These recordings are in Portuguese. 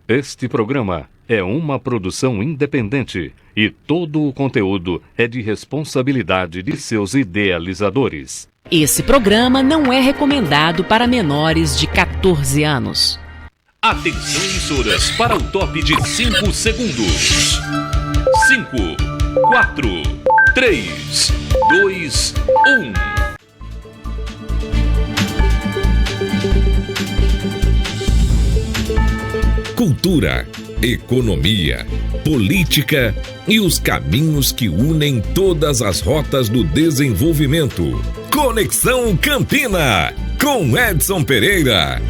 Este programa é uma produção independente e todo o conteúdo é de responsabilidade de seus idealizadores. Esse programa não é recomendado para menores de 14 anos. Atenção, emissoras, para o top de 5 segundos. 5, 4, 3, 2, 1. Cultura, economia, política e os caminhos que unem todas as rotas do desenvolvimento. Conexão Campina, com Edson Pereira.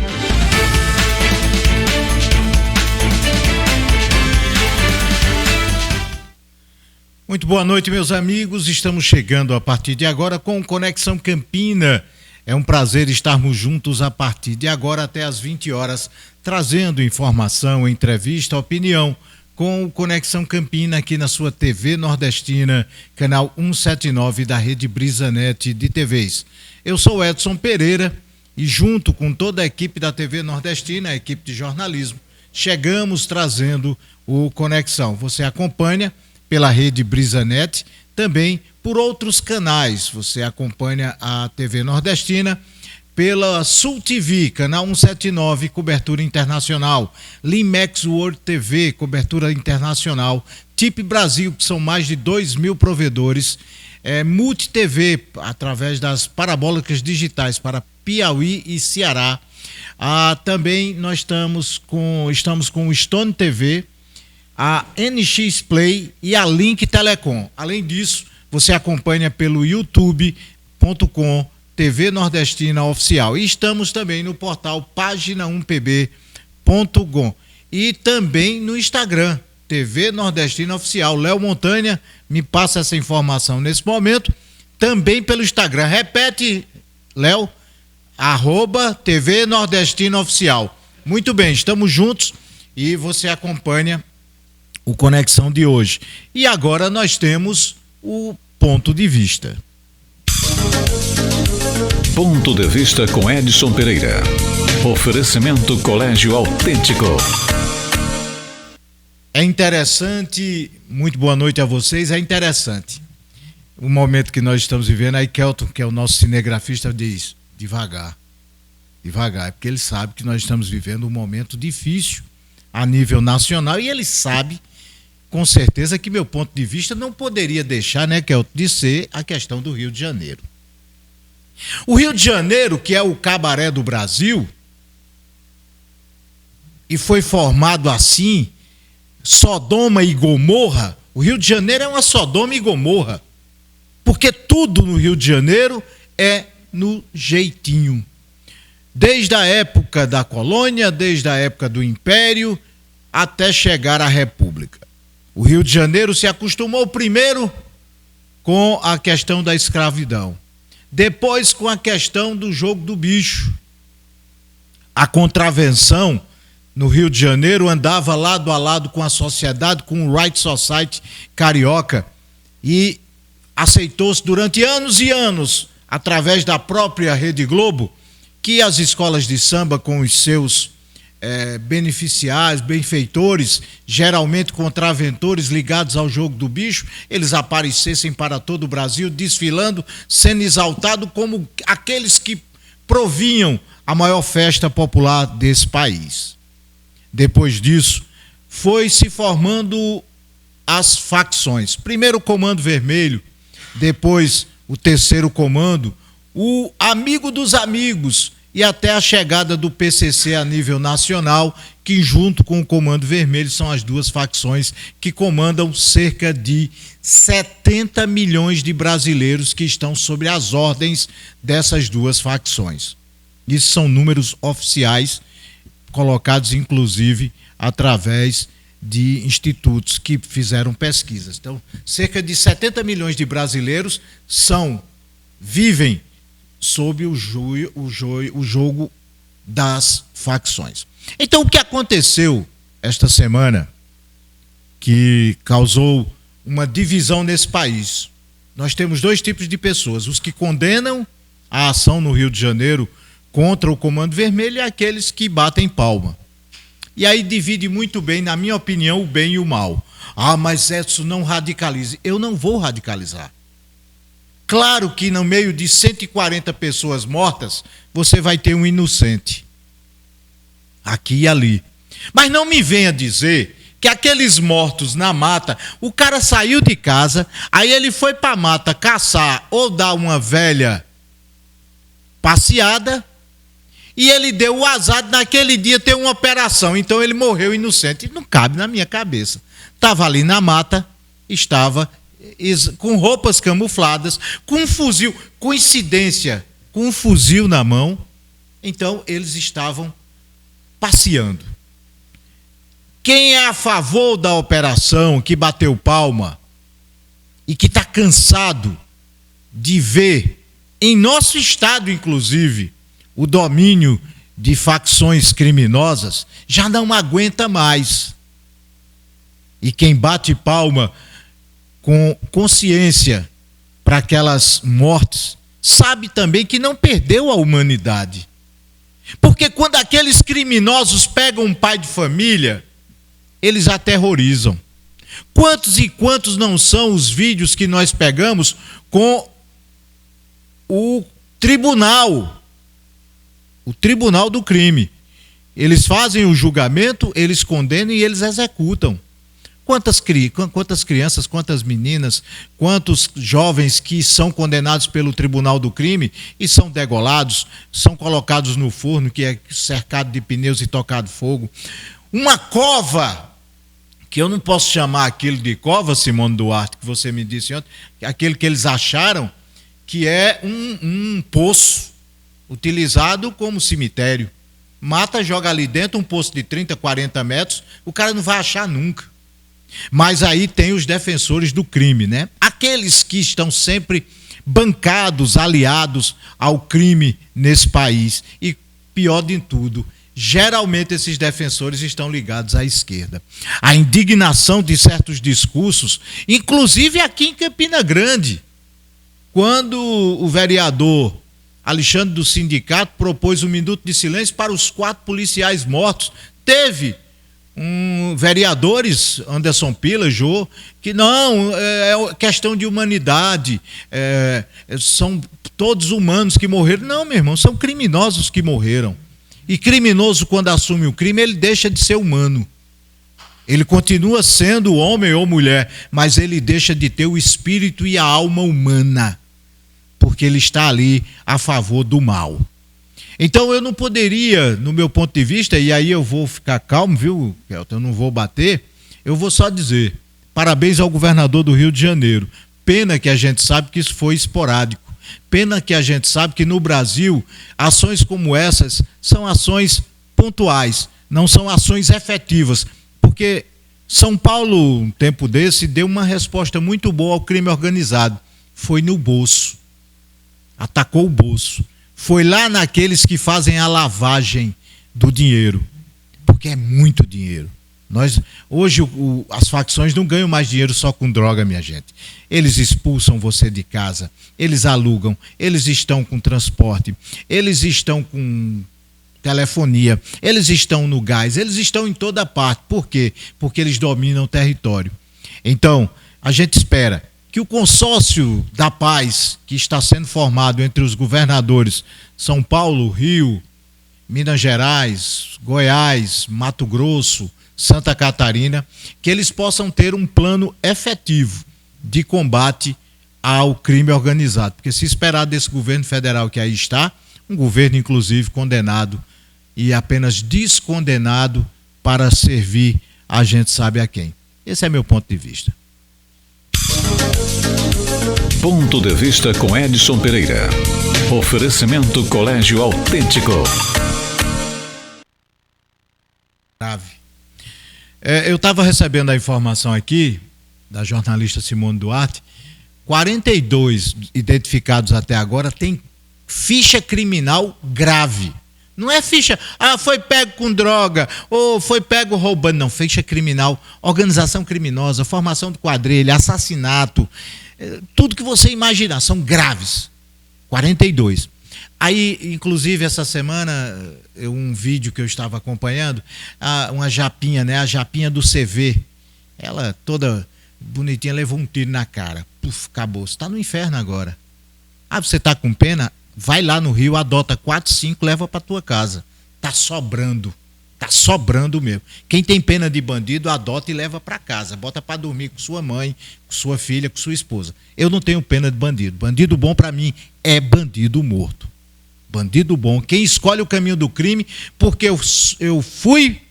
Muito boa noite, meus amigos. Estamos chegando a partir de agora com Conexão Campina. É um prazer estarmos juntos a partir de agora até às 20 horas, trazendo informação, entrevista, opinião com o Conexão Campina aqui na sua TV Nordestina, canal 179 da Rede Brisanet de TVs. Eu sou Edson Pereira e junto com toda a equipe da TV Nordestina, a equipe de jornalismo, chegamos trazendo o Conexão. Você acompanha pela Rede Brisanet, também por outros canais. Você acompanha a TV Nordestina pela Sul TV, canal 179, cobertura internacional, Limex World TV, cobertura internacional, TIP Brasil, que são mais de 2.000 provedores, Multi TV, através das parabólicas digitais para Piauí e Ceará. Também nós estamos com o Stone TV, a NX Play e a Link Telecom. Além disso, você acompanha pelo youtube.com TV Nordestina Oficial. E estamos também no portal página1pb.com e também no Instagram, TV Nordestina Oficial. Léo Montanha me passa essa informação nesse momento, também pelo Instagram. Repete, Léo, @TV Nordestina Oficial. Muito bem, estamos juntos e você acompanha o Conexão de hoje. E agora nós temos o Ponto de Vista. Ponto de Vista com Edson Pereira. Oferecimento Colégio Autêntico. É interessante, muito boa noite a vocês, é interessante o momento que nós estamos vivendo. Aí Kelton, que é o nosso cinegrafista, diz, devagar, porque ele sabe que nós estamos vivendo um momento difícil a nível nacional e ele sabe com certeza que meu ponto de vista não poderia deixar, Kelton, de ser a questão do Rio de Janeiro. O Rio de Janeiro, que é o cabaré do Brasil, e foi formado assim, Sodoma e Gomorra. O Rio de Janeiro é uma Sodoma e Gomorra, porque tudo no Rio de Janeiro é no jeitinho. Desde a época da colônia, desde a época do Império, até chegar à República. O Rio de Janeiro se acostumou primeiro com a questão da escravidão, depois com a questão do jogo do bicho. A contravenção no Rio de Janeiro andava lado a lado com a sociedade, com o Right Society carioca, e aceitou-se durante anos e anos, através da própria Rede Globo, que as escolas de samba com os seus beneficiários, benfeitores, geralmente contraventores ligados ao jogo do bicho, eles aparecessem para todo o Brasil, desfilando, sendo exaltados como aqueles que provinham a maior festa popular desse país. Depois disso, foi se formando as facções. Primeiro o Comando Vermelho, depois o Terceiro Comando, o Amigo dos Amigos, e até a chegada do PCC a nível nacional, que junto com o Comando Vermelho são as duas facções que comandam cerca de 70 milhões de brasileiros que estão sob as ordens dessas duas facções. Isso são números oficiais, colocados inclusive através de institutos que fizeram pesquisas. Então, cerca de 70 milhões de brasileiros vivem sob o jogo das facções. Então, o que aconteceu esta semana que causou uma divisão nesse país? Nós temos dois tipos de pessoas: os que condenam a ação no Rio de Janeiro contra o Comando Vermelho e aqueles que batem palma. E aí divide muito bem, na minha opinião, o bem e o mal. Ah, mas isso não radicalize. Eu não vou radicalizar. Claro que no meio de 140 pessoas mortas, você vai ter um inocente. Aqui e ali. Mas não me venha dizer que aqueles mortos na mata, o cara saiu de casa, aí ele foi para a mata caçar ou dar uma velha passeada, e ele deu o azar de naquele dia ter uma operação, então ele morreu inocente. Não cabe na minha cabeça. Estava ali na mata, estava com roupas camufladas, com um fuzil, coincidência, com um fuzil na mão, então eles estavam passeando. Quem é a favor da operação, que bateu palma e que está cansado de ver, em nosso estado inclusive, o domínio de facções criminosas, já não aguenta mais. E quem bate palma com consciência para aquelas mortes, sabe também que não perdeu a humanidade. Porque quando aqueles criminosos pegam um pai de família, eles aterrorizam. Quantos e quantos não são os vídeos que nós pegamos com o tribunal do crime. Eles fazem o julgamento, eles condenam e eles executam. Quantas crianças, quantas meninas, quantos jovens que são condenados pelo tribunal do crime e são degolados, são colocados no forno, que é cercado de pneus e tocado fogo. Uma cova, que eu não posso chamar aquilo de cova, Simone Duarte, que você me disse ontem, aquele que eles acharam que é um poço utilizado como cemitério. Mata, joga ali dentro um poço de 30, 40 metros, o cara não vai achar nunca. Mas aí tem os defensores do crime, né? Aqueles que estão sempre bancados, aliados ao crime nesse país. E pior de tudo, geralmente esses defensores estão ligados à esquerda. A indignação de certos discursos, inclusive aqui em Campina Grande, quando o vereador Alexandre do Sindicato propôs 1 minuto de silêncio para os 4 policiais mortos, teve vereadores, Anderson Pila, Jô, que não, é questão de humanidade, são todos humanos que morreram. Não, meu irmão, são criminosos que morreram. E criminoso, quando assume o crime, ele deixa de ser humano. Ele continua sendo homem ou mulher, mas ele deixa de ter o espírito e a alma humana, porque ele está ali a favor do mal. Então eu não poderia, no meu ponto de vista, e aí eu vou ficar calmo, viu, Kelton? Eu não vou bater, eu vou só dizer, parabéns ao governador do Rio de Janeiro. Pena que a gente sabe que isso foi esporádico. Pena que a gente sabe que no Brasil, ações como essas são ações pontuais, não são ações efetivas. Porque São Paulo, um tempo desse, deu uma resposta muito boa ao crime organizado. Foi no bolso. Atacou o bolso. Foi lá naqueles que fazem a lavagem do dinheiro, porque é muito dinheiro. Hoje as facções não ganham mais dinheiro só com droga, minha gente. Eles expulsam você de casa, eles alugam, eles estão com transporte, eles estão com telefonia, eles estão no gás, eles estão em toda parte. Por quê? Porque eles dominam o território. Então, a gente espera que o consórcio da paz que está sendo formado entre os governadores São Paulo, Rio, Minas Gerais, Goiás, Mato Grosso, Santa Catarina, que eles possam ter um plano efetivo de combate ao crime organizado. Porque se esperar desse governo federal que aí está, um governo inclusive condenado e apenas descondenado para servir a gente sabe a quem. Esse é meu ponto de vista. Ponto de vista com Edson Pereira. Oferecimento Colégio Autêntico. Eu estava recebendo a informação aqui da jornalista Simone Duarte, 42 identificados até agora têm ficha criminal grave. Não é ficha, foi pego com droga, ou foi pego roubando, não, ficha criminal, organização criminosa, formação de quadrilha, assassinato, tudo que você imaginar, são graves, 42. Aí, inclusive, essa semana, um vídeo que eu estava acompanhando, uma japinha, né? A japinha do CV. Ela toda bonitinha, levou um tiro na cara. Puf, acabou. Você tá no inferno agora. Ah, você tá com pena? Vai lá no Rio, adota 4, 5, leva pra tua casa. Tá sobrando. Tá sobrando mesmo. Quem tem pena de bandido, adota e leva pra casa. Bota pra dormir com sua mãe, com sua filha, com sua esposa. Eu não tenho pena de bandido. Bandido bom pra mim é bandido morto. Bandido bom. Quem escolhe o caminho do crime, porque eu fui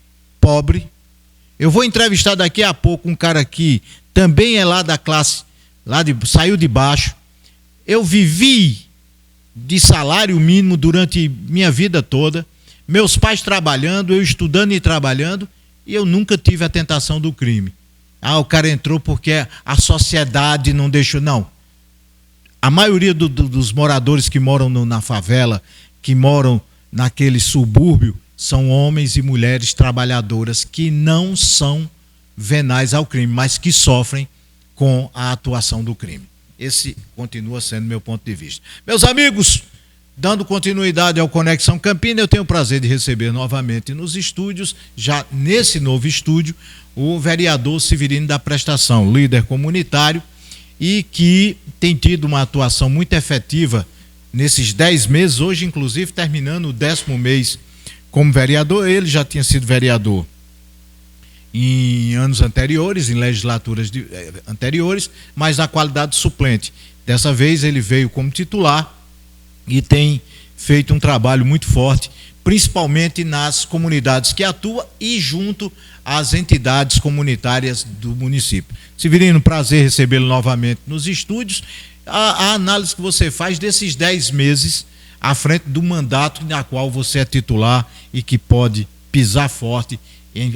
pobre. Eu vou entrevistar daqui a pouco um cara que também é lá da classe, saiu de baixo. Eu vivi de salário mínimo durante minha vida toda. Meus pais trabalhando, eu estudando e trabalhando, e eu nunca tive a tentação do crime. Ah, o cara entrou porque a sociedade não deixou. Não. A maioria dos moradores que moram na favela, que moram naquele subúrbio, são homens e mulheres trabalhadoras que não são venais ao crime, mas que sofrem com a atuação do crime. Esse continua sendo meu ponto de vista. Meus amigos, dando continuidade ao Conexão Campina, eu tenho o prazer de receber novamente nos estúdios, já nesse novo estúdio, o vereador Severino da Prestação, líder comunitário, e que tem tido uma atuação muito efetiva nesses 10 meses, hoje inclusive terminando o 10º mês como vereador. Ele já tinha sido vereador em anos anteriores, em legislaturas anteriores, mas na qualidade de suplente. Dessa vez ele veio como titular e tem feito um trabalho muito forte, principalmente nas comunidades que atua e junto às entidades comunitárias do município. Severino, prazer recebê-lo novamente nos estúdios. A análise que você faz desses 10 meses à frente do mandato na qual você é titular e que pode pisar forte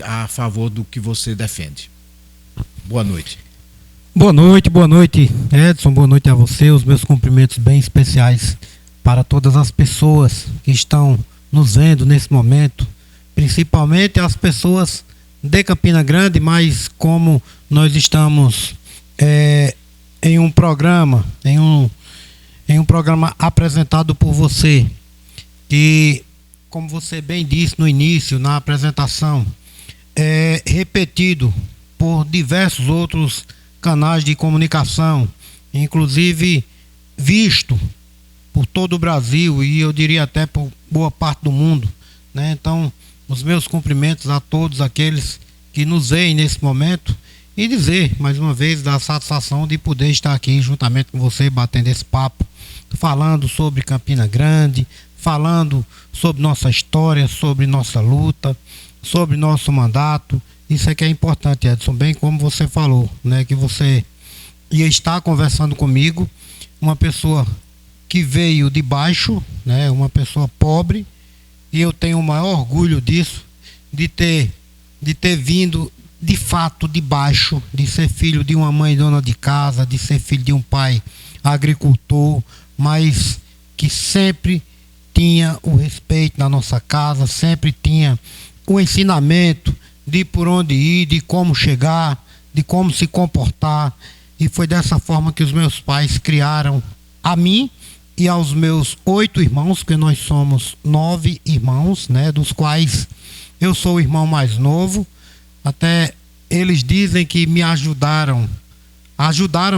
a favor do que você defende. Boa noite. Boa noite, Edson, boa noite a você, os meus cumprimentos bem especiais para todas as pessoas que estão nos vendo nesse momento, principalmente as pessoas de Campina Grande, mas como nós estamos em um programa, em um programa apresentado por você, que, como você bem disse no início, na apresentação, é repetido por diversos outros canais de comunicação, inclusive visto por todo o Brasil e eu diria até por boa parte do mundo, né? Então, os meus cumprimentos a todos aqueles que nos veem nesse momento e dizer, mais uma vez, da satisfação de poder estar aqui juntamente com você, batendo esse papo, falando sobre Campina Grande, falando sobre nossa história, sobre nossa luta, sobre nosso mandato. Isso é que é importante, Edson, bem como você falou, né, que você ia estar conversando comigo, uma pessoa que veio de baixo, né, uma pessoa pobre, e eu tenho o maior orgulho disso, de ter vindo de fato de baixo, de ser filho de uma mãe dona de casa, de ser filho de um pai agricultor, mas que sempre tinha o respeito na nossa casa, sempre tinha o ensinamento de por onde ir, de como chegar, de como se comportar, e foi dessa forma que os meus pais criaram a mim e aos meus 8 irmãos, porque nós somos 9 irmãos, né, dos quais eu sou o irmão mais novo. Até eles dizem que me ajudaram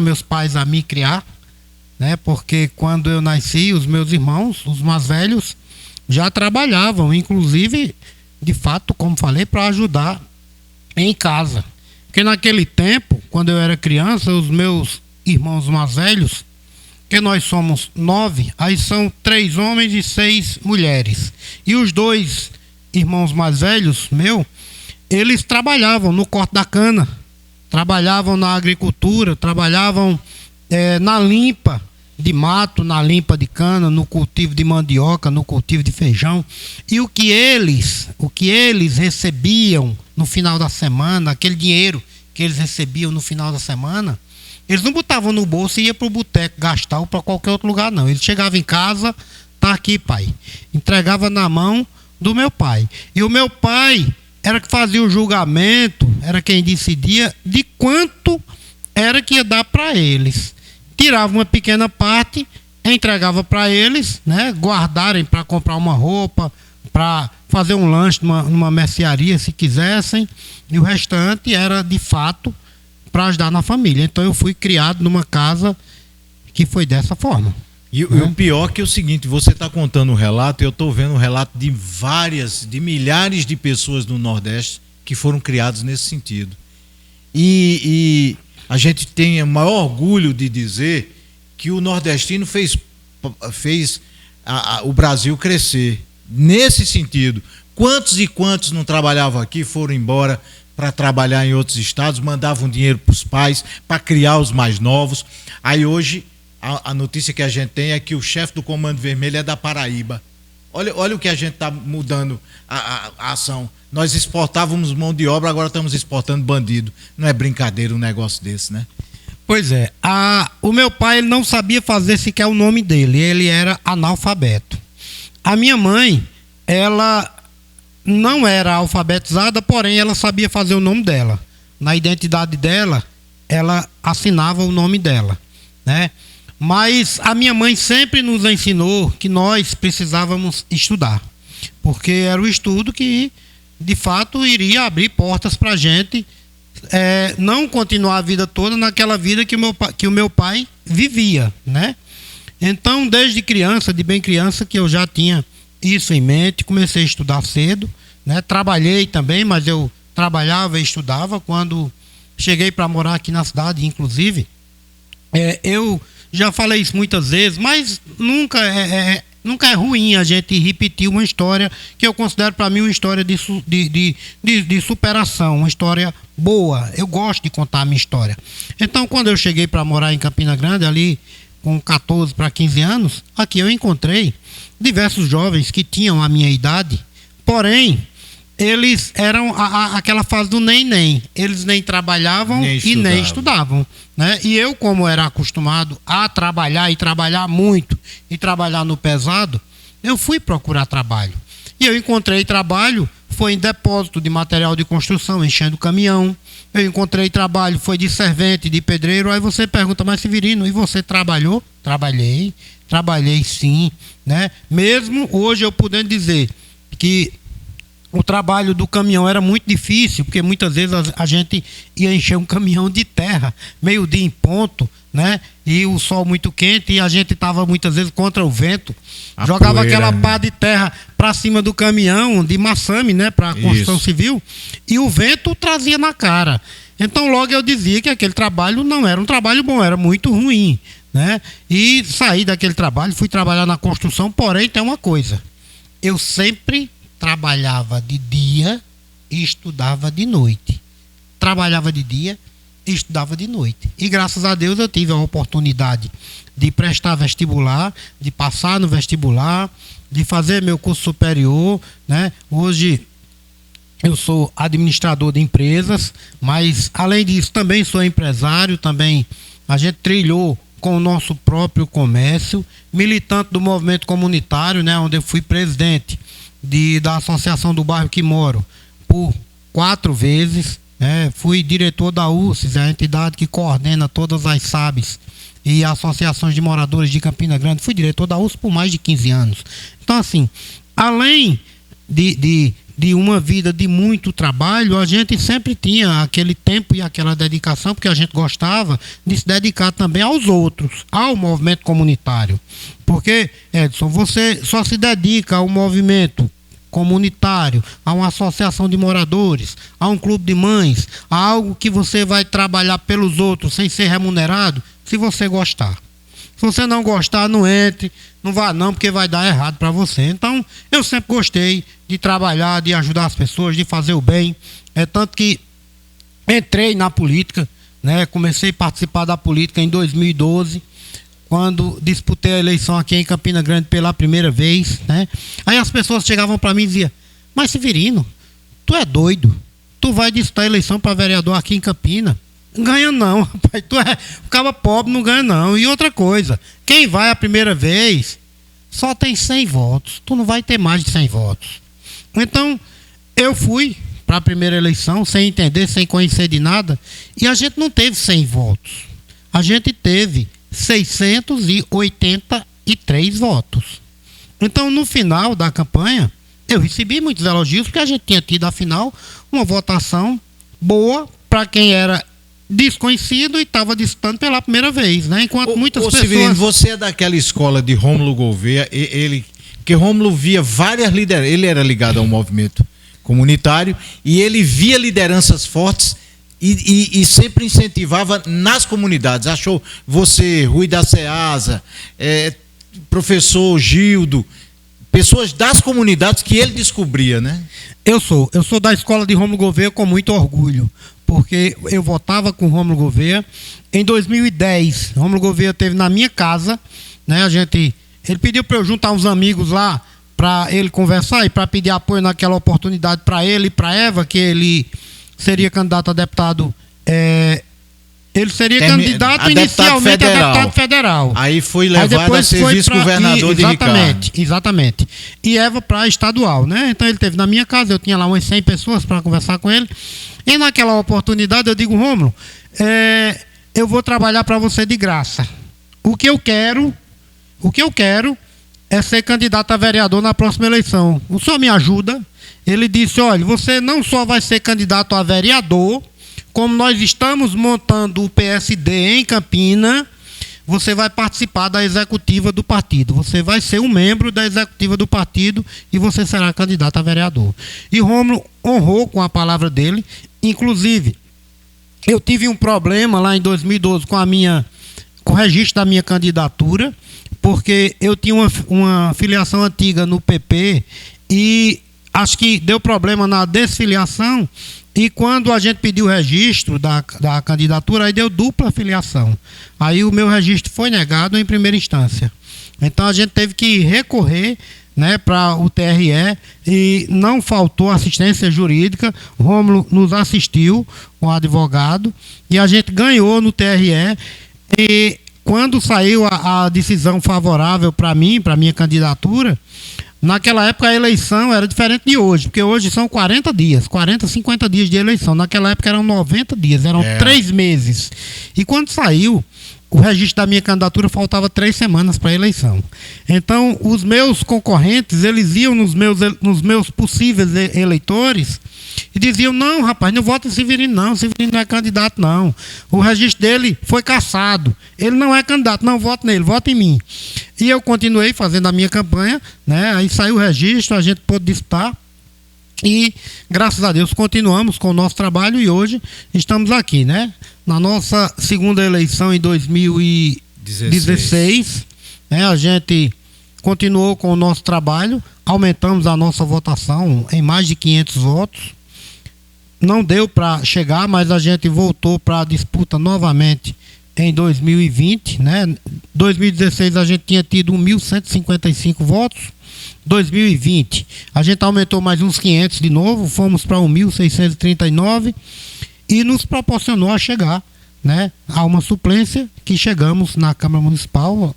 meus pais a me criar, né, porque quando eu nasci, os meus irmãos, os mais velhos, já trabalhavam, inclusive, de fato, como falei, para ajudar em casa. Porque naquele tempo, quando eu era criança, os meus irmãos mais velhos, que nós somos 9, aí são 3 homens e 6 mulheres. E os 2 irmãos mais velhos, eles trabalhavam no corte da cana, trabalhavam na agricultura, trabalhavam na limpa de mato, na limpa de cana, no cultivo de mandioca, no cultivo de feijão. E o que eles recebiam no final da semana, aquele dinheiro que eles recebiam no final da semana, eles não botavam no bolso e iam para o boteco gastar ou para qualquer outro lugar, não. Eles chegavam em casa, tá aqui, pai. Entregava na mão do meu pai. E o meu pai era que fazia o julgamento, era quem decidia de quanto era que ia dar para eles. Tirava uma pequena parte entregava para eles, né, guardarem para comprar uma roupa, para fazer um lanche numa mercearia, se quisessem, e o restante era, de fato, para ajudar na família. Então eu fui criado numa casa que foi dessa forma. E o pior que é o seguinte, você está contando um relato, eu estou vendo um relato de milhares de pessoas no Nordeste que foram criados nesse sentido. E a gente tem o maior orgulho de dizer que o nordestino fez o Brasil crescer. Nesse sentido, quantos e quantos não trabalhavam aqui, foram embora para trabalhar em outros estados, mandavam dinheiro para os pais, para criar os mais novos. Aí hoje, a notícia que a gente tem é que o chefe do Comando Vermelho é da Paraíba. Olha o que a gente está mudando a ação. Nós exportávamos mão de obra, agora estamos exportando bandido. Não é brincadeira um negócio desse, né? Pois é. O meu pai, ele não sabia fazer sequer o nome dele. Ele era analfabeto. A minha mãe, ela não era alfabetizada, porém ela sabia fazer o nome dela. Na identidade dela, ela assinava o nome dela, né? Mas a minha mãe sempre nos ensinou que nós precisávamos estudar, porque era o estudo que, de fato, iria abrir portas para a gente não continuar a vida toda naquela vida que o meu pai vivia, né? Então, desde criança, de bem criança, que eu já tinha isso em mente, comecei a estudar cedo, né? Trabalhei também, mas eu trabalhava e estudava. Quando cheguei para morar aqui na cidade, inclusive, eu já falei isso muitas vezes, mas nunca é ruim a gente repetir uma história que eu considero para mim uma história de superação, uma história boa. Eu gosto de contar a minha história. Então, quando eu cheguei para morar em Campina Grande, ali com 14 para 15 anos, aqui eu encontrei diversos jovens que tinham a minha idade, porém, eles eram aquela fase do nem. Eles nem trabalhavam e nem estudavam, né? E eu, como era acostumado a trabalhar e trabalhar muito e trabalhar no pesado, eu fui procurar trabalho. E eu encontrei trabalho, foi em depósito de material de construção, enchendo caminhão. Eu encontrei trabalho, foi de servente, de pedreiro. Aí você pergunta, mas Severino, e você trabalhou? Trabalhei sim, né? Mesmo hoje eu podendo dizer que o trabalho do caminhão era muito difícil, porque muitas vezes a gente ia encher um caminhão de terra, meio-dia em ponto, né? E o sol muito quente, e a gente estava muitas vezes contra o vento, jogava aquela pá de terra para cima do caminhão, de maçame, né? Para a construção civil, e o vento trazia na cara. Então logo eu dizia que aquele trabalho não era um trabalho bom, era muito ruim, né? E saí daquele trabalho, fui trabalhar na construção, porém tem uma coisa, eu sempre trabalhava de dia e estudava de noite. Trabalhava de dia e estudava de noite. E graças a Deus eu tive a oportunidade de prestar vestibular, de passar no vestibular, de fazer meu curso superior, né? Hoje eu sou administrador de empresas, mas além disso também sou empresário, também a gente trilhou com o nosso próprio comércio, militante do movimento comunitário, né? Onde eu fui presidente da associação do bairro que moro por 4 vezes, né? Fui diretor da UCES, a entidade que coordena todas as SABs e associações de moradores de Campina Grande. Fui diretor da UCES por mais de 15 anos. Então, assim, além de uma vida de muito trabalho, a gente sempre tinha aquele tempo e aquela dedicação, porque a gente gostava de se dedicar também aos outros, ao movimento comunitário. Porque, Edson, você só se dedica ao movimento comunitário, a uma associação de moradores, a um clube de mães, a algo que você vai trabalhar pelos outros sem ser remunerado, se você gostar. Se você não gostar, não entre, não vá não, porque vai dar errado para você. Então, eu sempre gostei de trabalhar, de ajudar as pessoas, de fazer o bem. Tanto que entrei na política, né? Comecei a participar da política em 2012, quando disputei a eleição aqui em Campina Grande pela primeira vez, né? Aí as pessoas chegavam para mim e diziam, mas Severino, tu é doido, tu vai disputar a eleição para vereador aqui em Campina? Ganha não, rapaz, o cara pobre não ganha não. E outra coisa, quem vai a primeira vez só tem 100 votos, tu não vai ter mais de 100 votos. Então, eu fui para a primeira eleição sem entender, sem conhecer de nada, e a gente não teve 100 votos, a gente teve 680 103 votos. Então, no final da campanha, eu recebi muitos elogios, porque a gente tinha tido, afinal, uma votação boa para quem era desconhecido e estava disputando pela primeira vez, né? Enquanto muitas pessoas... Severino, você é daquela escola de Rômulo Gouveia, que Rômulo via várias lideranças, ele era ligado ao movimento comunitário e ele via lideranças fortes e sempre incentivava nas comunidades. Achou você, Rui da Ceasa, professor Gildo, pessoas das comunidades que ele descobria, né? Eu sou da escola de Rômulo Gouveia com muito orgulho, porque eu votava com Rômulo Gouveia. Em 2010, Rômulo Gouveia esteve na minha casa, né? Ele pediu para eu juntar uns amigos lá para ele conversar e para pedir apoio naquela oportunidade para ele e para Eva, que ele seria candidato a deputado. Ele seria candidato inicialmente a deputado federal. Aí foi levado a ser vice-governador de Ricardo. Exatamente. E Eva para estadual, né? Então ele esteve na minha casa, eu tinha lá umas 100 pessoas para conversar com ele. E naquela oportunidade eu digo, Rômulo, eu vou trabalhar para você de graça. O que eu quero é ser candidato a vereador na próxima eleição. O senhor me ajuda? Ele disse, olha, você não só vai ser candidato a vereador, como nós estamos montando o PSD em Campina, você vai participar da executiva do partido. Você vai ser um membro da executiva do partido e você será candidato a vereador. E Rômulo honrou com a palavra dele. Inclusive, eu tive um problema lá em 2012 com o registro da minha candidatura, porque eu tinha uma filiação antiga no PP e acho que deu problema na desfiliação. E quando a gente pediu o registro da candidatura, aí deu dupla filiação. Aí o meu registro foi negado em primeira instância. Então a gente teve que recorrer, né, para o TRE e não faltou assistência jurídica. O Rômulo nos assistiu, o advogado, e a gente ganhou no TRE. E quando saiu a decisão favorável para mim, para minha candidatura, naquela época a eleição era diferente de hoje, porque hoje são 40 dias, 40, 50 dias de eleição. Naquela época eram 90 dias, eram 3 meses. E quando saiu o registro da minha candidatura, faltava 3 semanas para a eleição. Então, os meus concorrentes, eles iam nos meus possíveis eleitores e diziam, não, rapaz, não vota em Severino não, Severino não é candidato não. O registro dele foi cassado, ele não é candidato, não vote nele, vote em mim. E eu continuei fazendo a minha campanha, né? Aí saiu o registro, a gente pôde disputar e, graças a Deus, continuamos com o nosso trabalho e hoje estamos aqui, né? Na nossa segunda eleição em 2016, né? A gente continuou com o nosso trabalho, aumentamos a nossa votação em mais de 500 votos. Não deu para chegar, mas a gente voltou para a disputa novamente em 2020, né? 2016 a gente tinha tido 1.155 votos. 2020 a gente aumentou mais uns 500 de novo, fomos para 1.639 e nos proporcionou a chegar, né, a uma suplência que chegamos na Câmara Municipal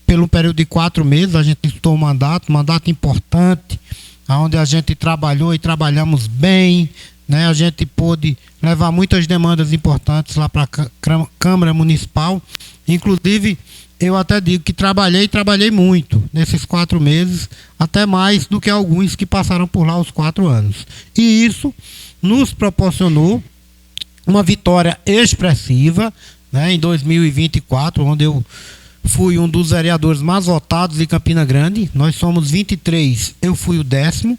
pelo período de 4 meses. A gente disputou um mandato importante, onde a gente trabalhou e trabalhamos bem, né? A gente pôde levar muitas demandas importantes lá para a Câmara Municipal. Inclusive, eu até digo que trabalhei muito nesses 4 meses, até mais do que alguns que passaram por lá os 4 anos. E isso nos proporcionou uma vitória expressiva, né, em 2024, onde eu fui um dos vereadores mais votados de Campina Grande. Nós somos 23, eu fui o 10º,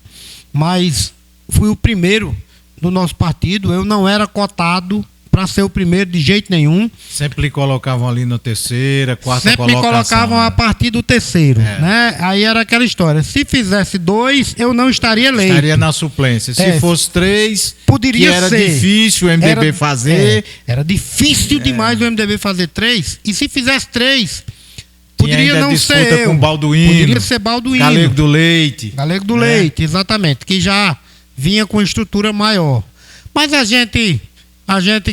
mas fui o primeiro do nosso partido. Eu não era cotado para ser o primeiro de jeito nenhum. Sempre lhe colocavam ali na terceira, quarta Sempre colocação. Sempre me colocavam a partir do terceiro, né? Aí era aquela história, se fizesse 2, eu não estaria eleito. Estaria na suplência. Se fosse 3, poderia que era ser. Difícil o MDB fazer. Era difícil demais o MDB fazer 3, e se fizesse 3, poderia não ser eu. Com Balduino, poderia ser Balduino. Galego do Leite. Galego do Leite, exatamente, que já vinha com estrutura maior. Mas a gente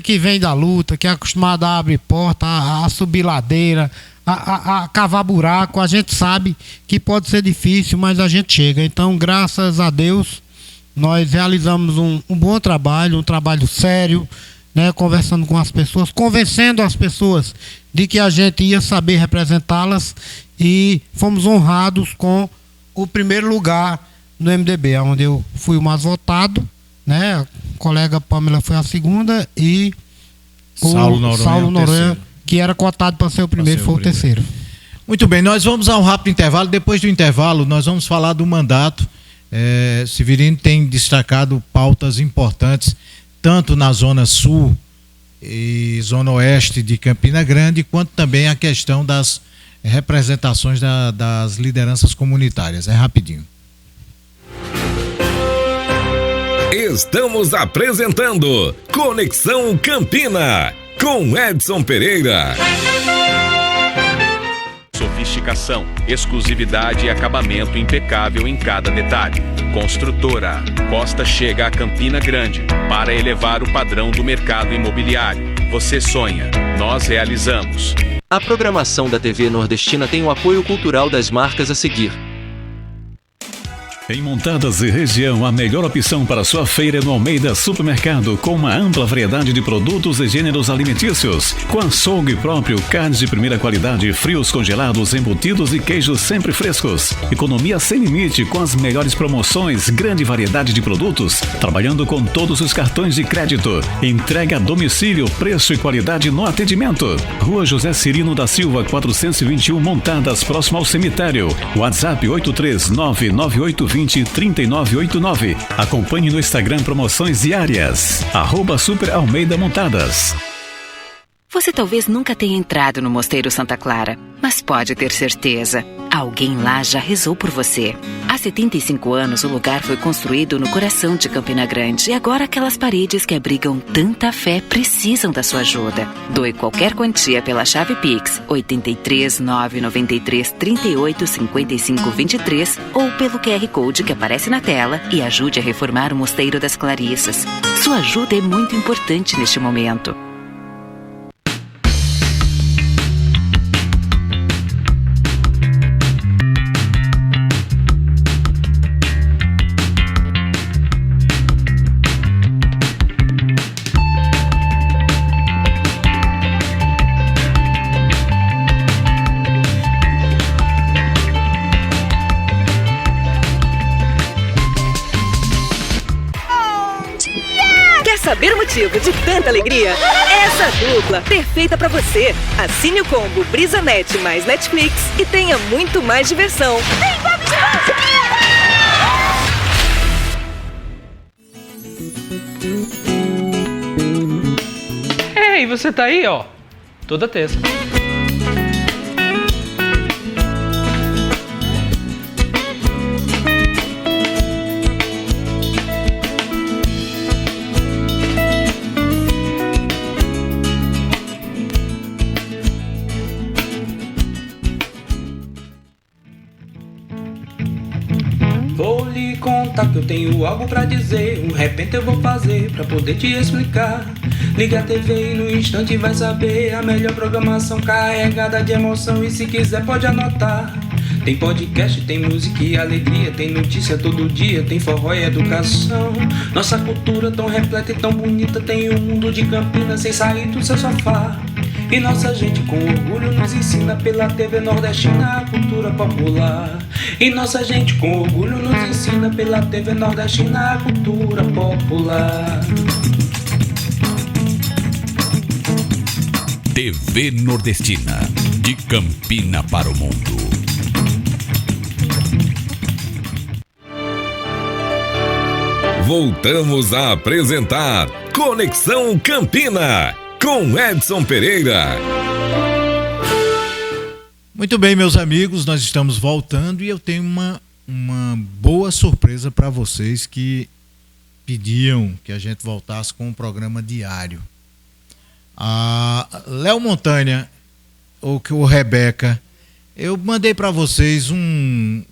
que vem da luta, que é acostumado a abrir porta, a subir ladeira, a cavar buraco, a gente sabe que pode ser difícil, mas a gente chega. Então, graças a Deus, nós realizamos um bom trabalho, um trabalho sério, né, conversando com as pessoas, convencendo as pessoas de que a gente ia saber representá-las, e fomos honrados com o primeiro lugar no MDB, onde eu fui o mais votado, né? A colega Pamela foi a segunda e o Saulo Noronha, que era cotado para ser o primeiro, foi o terceiro. Muito bem, nós vamos a um rápido intervalo. Depois do intervalo, nós vamos falar do mandato. Severino tem destacado pautas importantes, tanto na Zona Sul e Zona Oeste de Campina Grande, quanto também a questão das representações das lideranças comunitárias. É rapidinho. Estamos apresentando Conexão Campina, com Edson Pereira. Sofisticação, exclusividade e acabamento impecável em cada detalhe. Construtora Costa chega a Campina Grande para elevar o padrão do mercado imobiliário. Você sonha, nós realizamos. A programação da TV Nordestina tem o apoio cultural das marcas a seguir. Em Montadas e região, a melhor opção para sua feira é no Almeida Supermercado, com uma ampla variedade de produtos e gêneros alimentícios. Com açougue próprio, carnes de primeira qualidade, frios congelados, embutidos e queijos sempre frescos. Economia sem limite, com as melhores promoções, grande variedade de produtos, trabalhando com todos os cartões de crédito. Entrega a domicílio, preço e qualidade no atendimento. Rua José Cirino da Silva, 421, Montadas, próximo ao cemitério. WhatsApp 83988203989. Acompanhe no Instagram promoções diárias. @Super Almeida Montadas. Você talvez nunca tenha entrado no Mosteiro Santa Clara, mas pode ter certeza, alguém lá já rezou por você. Há 75 anos o lugar foi construído no coração de Campina Grande, e agora aquelas paredes que abrigam tanta fé precisam da sua ajuda. Doe qualquer quantia pela chave Pix 83 993 38 55 23 ou pelo QR Code que aparece na tela e ajude a reformar o Mosteiro das Clarissas. Sua ajuda é muito importante neste momento. Saber o motivo de tanta alegria? Essa dupla perfeita pra você. Assine o combo BrisaNet mais Netflix e tenha muito mais diversão. Ei, você tá aí, ó, toda terça. Vou lhe contar que eu tenho algo pra dizer. Repente eu vou fazer pra poder te explicar. Liga a TV e no instante vai saber a melhor programação carregada de emoção. E se quiser pode anotar. Tem podcast, tem música e alegria, tem notícia todo dia, tem forró e educação. Nossa cultura tão repleta e tão bonita, tem um mundo de Campinas sem sair do seu sofá. E nossa gente com orgulho nos ensina pela TV Nordestina a cultura popular. E nossa gente com orgulho nos ensina pela TV Nordestina a cultura popular. TV Nordestina, de Campina para o mundo. Voltamos a apresentar Conexão Campina, com Edson Pereira. Muito bem, meus amigos, nós estamos voltando e eu tenho uma boa surpresa para vocês que pediam que a gente voltasse com um programa diário. A Léo Montanha, ou Rebeca, eu mandei para vocês um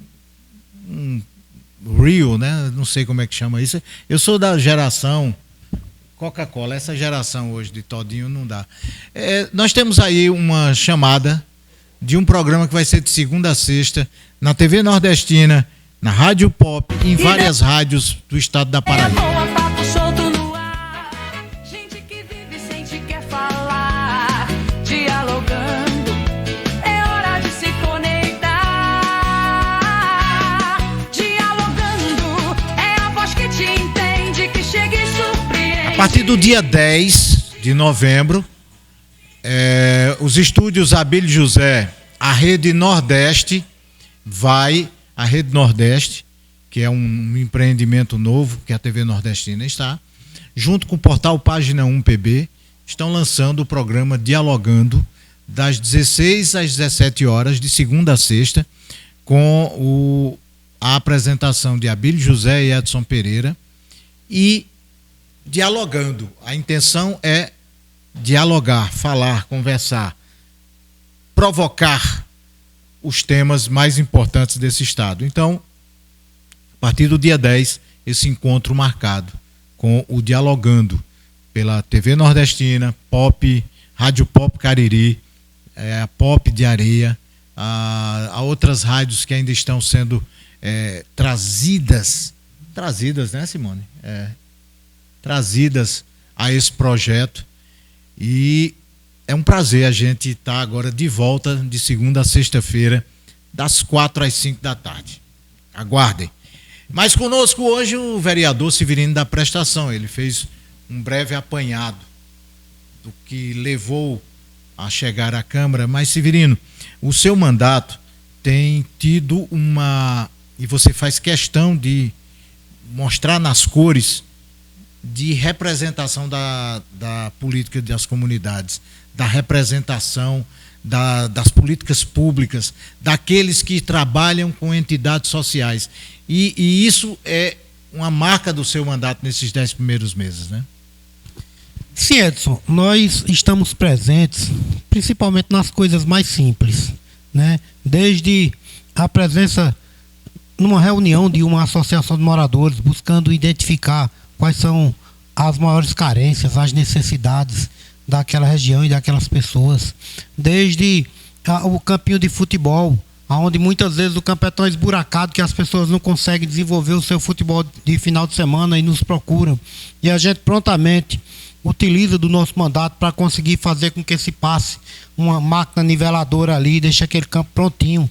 reel, né? Não sei como é que chama isso. Eu sou da geração Coca-Cola, essa geração hoje de todinho não dá. Nós temos aí uma chamada de um programa que vai ser de segunda a sexta na TV Nordestina, na Rádio Pop e em várias rádios do estado da Paraíba. partir do dia 10 de novembro, os estúdios Abílio José, a Rede Nordeste, que é um empreendimento novo que a TV Nordestina está, junto com o portal Página 1 PB, estão lançando o programa Dialogando, das 16 às 17 horas, de segunda a sexta, com a apresentação de Abílio José e Edson Pereira, e dialogando. A intenção é dialogar, falar, conversar, provocar os temas mais importantes desse estado. Então, a partir do dia 10, esse encontro marcado com o Dialogando pela TV Nordestina, Pop, Rádio Pop Cariri, a Pop de Areia, a outras rádios que ainda estão sendo trazidas, né, Simone? Trazidas a esse projeto, e é um prazer a gente estar agora de volta de segunda a sexta-feira, das 4 às 5 da tarde. Aguardem. Mas conosco hoje o vereador Severino da Prestação. Ele fez um breve apanhado do que levou a chegar à Câmara. Mas, Severino, o seu mandato tem tido e você faz questão de mostrar nas cores de representação da política das comunidades, da representação das políticas públicas, daqueles que trabalham com entidades sociais. E isso é uma marca do seu mandato nesses 10 primeiros meses, né? Sim, Edson, nós estamos presentes principalmente nas coisas mais simples, né? Desde a presença numa reunião de uma associação de moradores, buscando identificar quais são as maiores carências, as necessidades daquela região e daquelas pessoas, desde o campinho de futebol, onde muitas vezes o campo é tão esburacado que as pessoas não conseguem desenvolver o seu futebol de final de semana e nos procuram, e a gente prontamente utiliza do nosso mandato para conseguir fazer com que se passe uma máquina niveladora ali, deixe aquele campo prontinho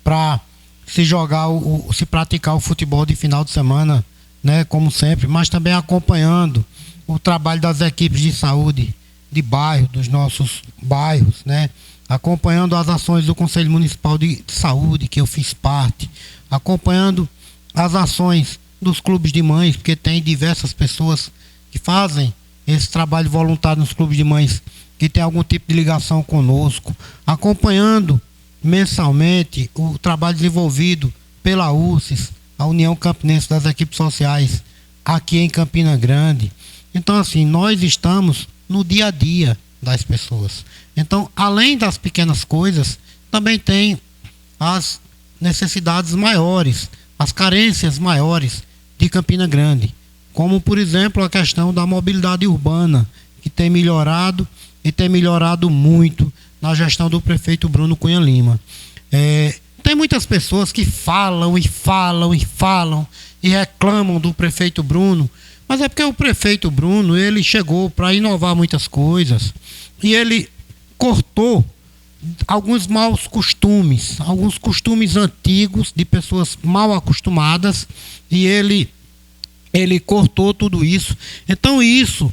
para se jogar, se praticar o futebol de final de semana, né, como sempre, mas também acompanhando o trabalho das equipes de saúde de bairro, dos nossos bairros, né, acompanhando as ações do Conselho Municipal de Saúde, que eu fiz parte, acompanhando as ações dos clubes de mães, porque tem diversas pessoas que fazem esse trabalho voluntário nos clubes de mães, que tem algum tipo de ligação conosco, acompanhando mensalmente o trabalho desenvolvido pela UCES, a União Campinense das Equipes Sociais, aqui em Campina Grande. Então, assim, nós estamos no dia a dia das pessoas. Então, além das pequenas coisas, também tem as necessidades maiores, as carências maiores de Campina Grande, como, por exemplo, a questão da mobilidade urbana, que tem melhorado e tem melhorado muito na gestão do prefeito Bruno Cunha Lima. Tem muitas pessoas que falam e reclamam do prefeito Bruno, mas é porque o prefeito Bruno, ele chegou para inovar muitas coisas e ele cortou alguns maus costumes, alguns costumes antigos de pessoas mal acostumadas, e ele cortou tudo isso. Então isso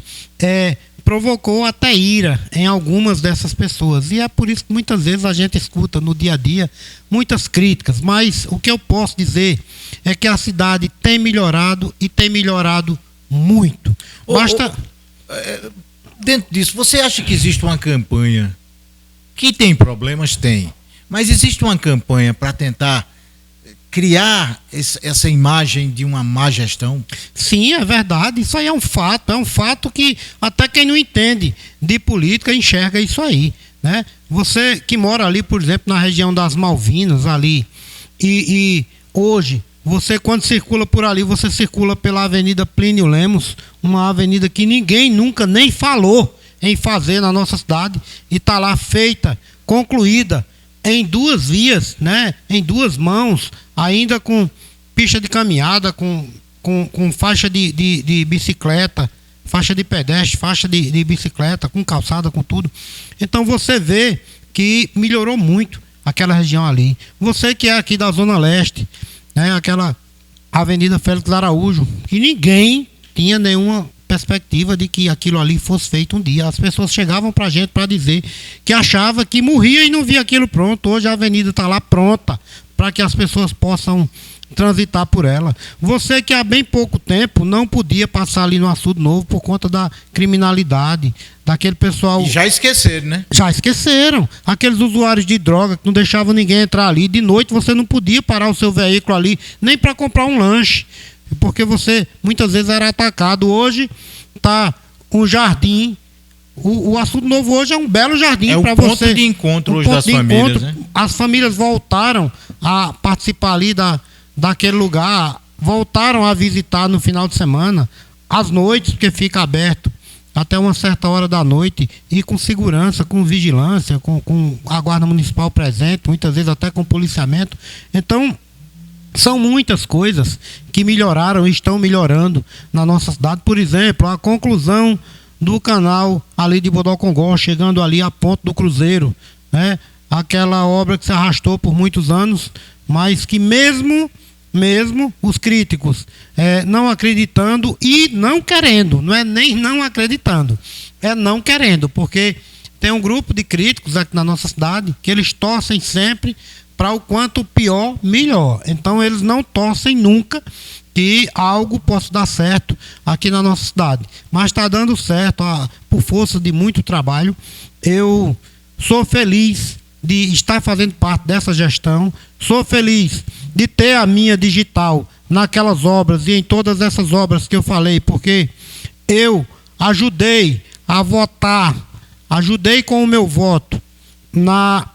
provocou até ira em algumas dessas pessoas, e é por isso que muitas vezes a gente escuta no dia a dia muitas críticas, mas o que eu posso dizer é que a cidade tem melhorado e tem melhorado muito. Basta... Dentro disso, você acha que existe uma campanha que tem problemas? Tem, mas existe uma campanha para tentar criar essa imagem de uma má gestão? Sim, é verdade, isso aí é um fato que até quem não entende de política enxerga isso aí, né? Você que mora ali, por exemplo, na região das Malvinas ali, e hoje você, quando circula por ali, você circula pela Avenida Plínio Lemos, uma avenida que ninguém nunca nem falou em fazer na nossa cidade, e está lá feita, concluída, em 2 vias, né? Em 2 mãos, ainda com pista de caminhada, com faixa de bicicleta, faixa de pedestre, faixa de bicicleta, com calçada, com tudo. Então você vê que melhorou muito aquela região ali. Você que é aqui da Zona Leste, né? Aquela Avenida Félix Araújo, que ninguém tinha nenhuma perspectiva de que aquilo ali fosse feito um dia. As pessoas chegavam pra gente para dizer que achava que morria e não via aquilo pronto. Hoje a avenida está lá pronta para que as pessoas possam transitar por ela. Você que há bem pouco tempo não podia passar ali no Açude Novo por conta da criminalidade, daquele pessoal... E já esqueceram, né? Já esqueceram. Aqueles usuários de droga que não deixavam ninguém entrar ali. De noite você não podia parar o seu veículo ali, nem para comprar um lanche, porque você muitas vezes era atacado. Hoje está um jardim. O Açude Novo hoje é um belo jardim para você. É o ponto de encontro hoje das famílias, né? As famílias voltaram a participar ali daquele lugar, voltaram a visitar no final de semana, às noites, porque fica aberto até uma certa hora da noite, e com segurança, com vigilância, com a guarda municipal presente, muitas vezes até com policiamento. Então, são muitas coisas que melhoraram e estão melhorando na nossa cidade. Por exemplo, a conclusão do canal ali de Bodocongó, chegando ali à Ponte do Cruzeiro, né? Aquela obra que se arrastou por muitos anos, mas que mesmo os críticos não acreditando e não querendo, não é nem não acreditando, é não querendo, porque tem um grupo de críticos aqui na nossa cidade que eles torcem sempre para o quanto pior, melhor. Então eles não torcem nunca que algo possa dar certo aqui na nossa cidade. Mas está dando certo, por força de muito trabalho. Eu sou feliz de estar fazendo parte dessa gestão, sou feliz de ter a minha digital naquelas obras e em todas essas obras que eu falei, porque eu ajudei a votar, ajudei com o meu voto na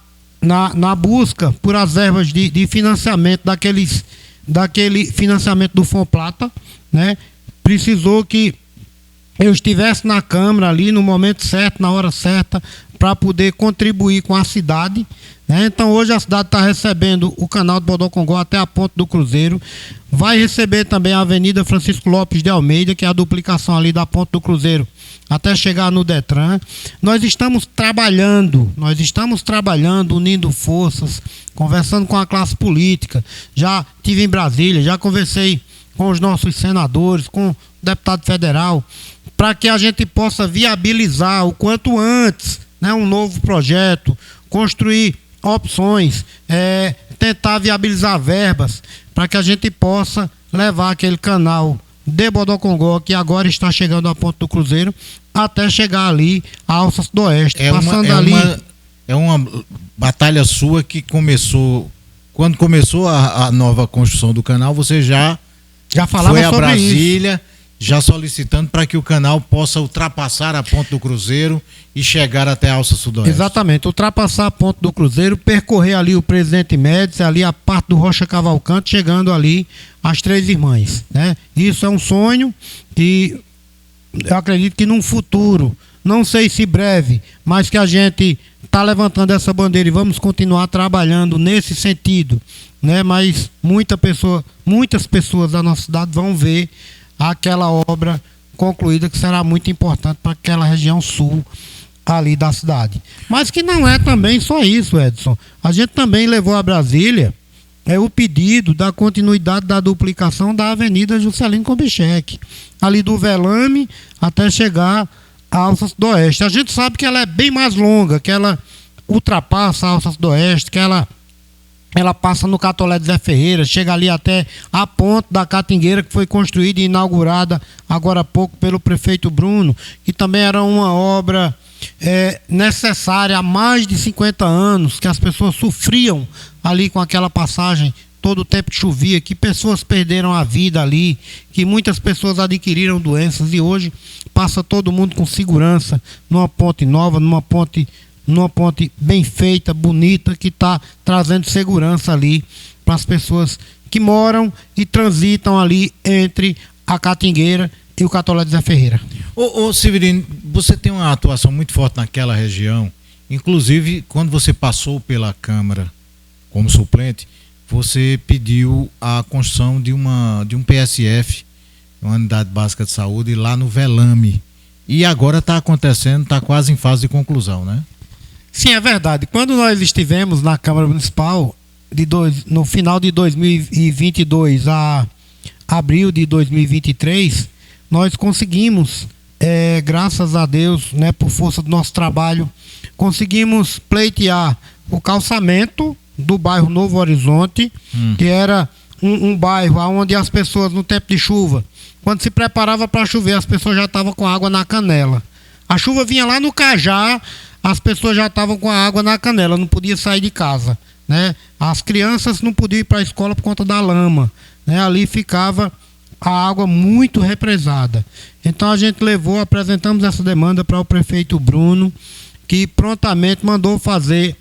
busca por as verbas de financiamento daquele financiamento do Fomplata, né? Precisou que eu estivesse na Câmara ali no momento certo, na hora certa, para poder contribuir com a cidade, né? Então hoje a cidade está recebendo o canal de Bodocongó até a Ponte do Cruzeiro, vai receber também a Avenida Francisco Lopes de Almeida, que é a duplicação ali da Ponte do Cruzeiro até chegar no Detran. Nós estamos trabalhando, unindo forças, conversando com a classe política. Já estive em Brasília, já conversei com os nossos senadores, com o deputado federal, para que a gente possa viabilizar o quanto antes, né, um novo projeto, construir opções, tentar viabilizar verbas, para que a gente possa levar aquele canal de Bodocongó, que agora está chegando à Ponte do Cruzeiro, até chegar ali a Alças do Oeste. É uma batalha sua que começou, quando começou a nova construção do canal, você já falava foi a sobre Brasília, isso, já solicitando para que o canal possa ultrapassar a Ponte do Cruzeiro e chegar até a Alça Sudoeste. Exatamente, ultrapassar a Ponte do Cruzeiro, percorrer ali o Presidente Médici, ali a parte do Rocha Cavalcante, chegando ali às Três Irmãs, né? Isso é um sonho que eu acredito que num futuro, não sei se breve, mas que a gente está levantando essa bandeira e vamos continuar trabalhando nesse sentido, né? Mas muitas pessoas da nossa cidade vão ver aquela obra concluída, que será muito importante para aquela região sul ali da cidade. Mas que não é também só isso, Edson. A gente também levou a Brasília o pedido da continuidade da duplicação da Avenida Juscelino Kubitschek, ali do Velame até chegar a Alças do Oeste. A gente sabe que ela é bem mais longa, que ela ultrapassa a Alças do Oeste, que ela passa no Catolé de Zé Ferreira, chega ali até a ponte da Catingueira, que foi construída e inaugurada agora há pouco pelo prefeito Bruno, que também era uma obra necessária há mais de 50 anos, que as pessoas sofriam ali com aquela passagem todo o tempo que chovia, que pessoas perderam a vida ali, que muitas pessoas adquiriram doenças, e hoje passa todo mundo com segurança numa ponte nova, numa ponte bem feita, bonita, que está trazendo segurança ali para as pessoas que moram e transitam ali entre a Catingueira e o Catolé de Zé Ferreira. Ô Severino, você tem uma atuação muito forte naquela região, inclusive quando você passou pela Câmara como suplente, você pediu a construção de um PSF, uma unidade básica de saúde, lá no Velame, e agora está acontecendo, está quase em fase de conclusão, né? Sim, é verdade. Quando nós estivemos na Câmara Municipal, no final de 2022 a abril de 2023, nós conseguimos, graças a Deus, né, por força do nosso trabalho, conseguimos pleitear o calçamento do bairro Novo Horizonte, que era um bairro onde as pessoas, no tempo de chuva, quando se preparava para chover, as pessoas já estavam com água na canela. A chuva vinha lá no Cajá, as pessoas já estavam com a água na canela, não podia sair de casa, né? As crianças não podiam ir para a escola por conta da lama, né? Ali ficava a água muito represada. Então a gente apresentamos essa demanda para o prefeito Bruno, que prontamente mandou fazer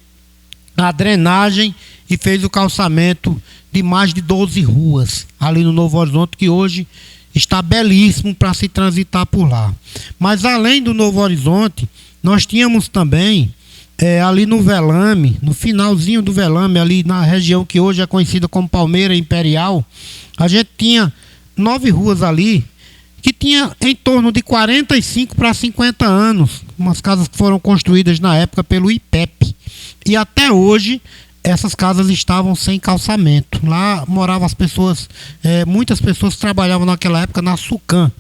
a drenagem e fez o calçamento de mais de 12 ruas ali no Novo Horizonte, que hoje está belíssimo para se transitar por lá. Mas além do Novo Horizonte, nós tínhamos também ali no Velame, no finalzinho do Velame, ali na região que hoje é conhecida como Palmeira Imperial, a gente tinha 9 ruas ali que tinha em torno de 45 para 50 anos, umas casas que foram construídas na época pelo IPEP. E até hoje essas casas estavam sem calçamento. Lá moravam as pessoas, muitas pessoas trabalhavam naquela época na Sucam.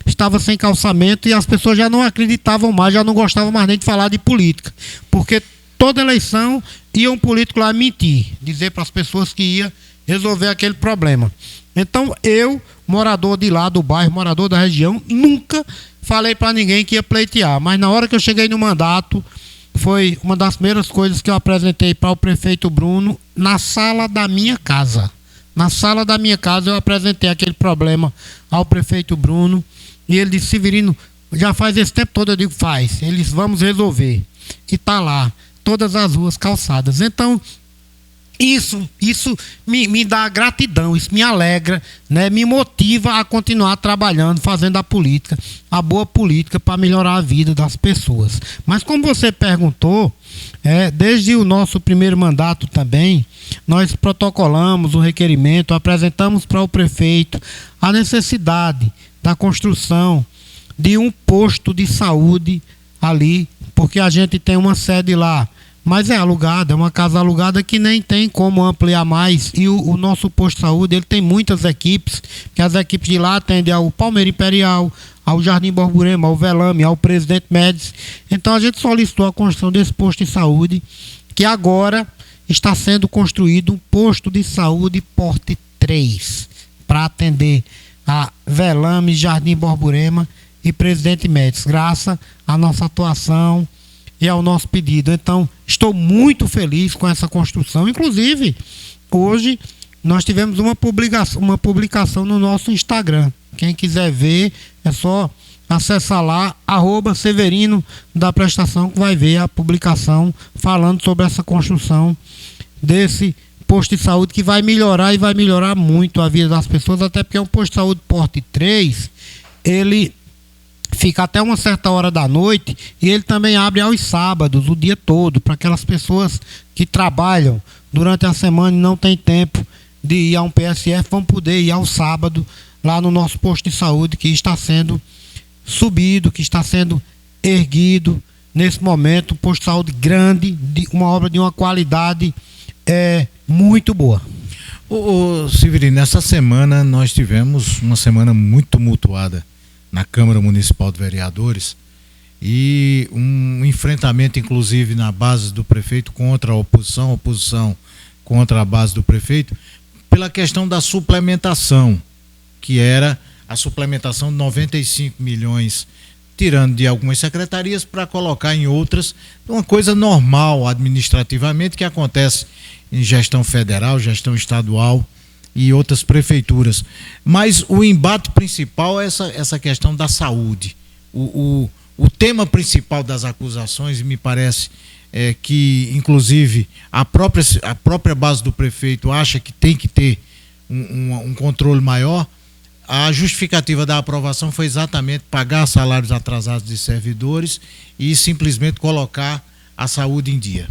Estava sem calçamento e as pessoas já não acreditavam mais, já não gostavam mais nem de falar de política. Porque toda eleição ia um político lá mentir, dizer para as pessoas que ia resolver aquele problema. Então eu, morador de lá do bairro, morador da região, nunca falei para ninguém que ia pleitear. Mas na hora que eu cheguei no mandato, foi uma das primeiras coisas que eu apresentei para o prefeito Bruno na sala da minha casa. Na sala da minha casa eu apresentei aquele problema ao prefeito Bruno e ele disse: Severino, já faz esse tempo todo. Eu digo: faz, eles vamos resolver. E tá lá, todas as ruas calçadas. Então, isso me dá gratidão, isso me alegra, né? Me motiva a continuar trabalhando, fazendo a política, a boa política para melhorar a vida das pessoas. Mas como você perguntou, desde o nosso primeiro mandato também, nós protocolamos um requerimento, apresentamos para o prefeito a necessidade da construção de um posto de saúde ali, porque a gente tem uma sede lá, mas é alugada, é uma casa alugada que nem tem como ampliar mais. E o nosso posto de saúde, ele tem muitas equipes, que as equipes de lá atendem ao Palmeira Imperial, ao Jardim Borborema, ao Velame, ao Presidente Médici. Então a gente solicitou a construção desse posto de saúde, que agora está sendo construído um posto de saúde porte 3, para atender a Velame, Jardim Borborema e Presidente Médici, graças à nossa atuação e ao nosso pedido. Então, estou muito feliz com essa construção. Inclusive, hoje nós tivemos uma publicação no nosso Instagram. Quem quiser ver, é só acessar lá, @Severino da Prestação, que vai ver a publicação falando sobre essa construção desse posto de saúde, que vai melhorar e vai melhorar muito a vida das pessoas, até porque é um posto de saúde porte 3, ele fica até uma certa hora da noite e ele também abre aos sábados, o dia todo, para aquelas pessoas que trabalham durante a semana e não tem tempo de ir a um PSF, vão poder ir ao sábado lá no nosso posto de saúde, que está sendo subido, que está sendo erguido nesse momento, um posto de saúde grande, de uma obra de uma qualidade muito boa. Severino, nessa semana nós tivemos uma semana muito tumultuada na Câmara Municipal de Vereadores e um enfrentamento, inclusive, na base do prefeito contra a oposição contra a base do prefeito, pela questão da suplementação, que era a suplementação de 95 milhões, tirando de algumas secretarias para colocar em outras, uma coisa normal administrativamente que acontece em gestão federal, gestão estadual e outras prefeituras. Mas o embate principal é essa questão da saúde. O tema principal das acusações, me parece, que inclusive a própria base do prefeito acha que tem que ter um controle maior. A justificativa da aprovação foi exatamente pagar salários atrasados de servidores e simplesmente colocar a saúde em dia.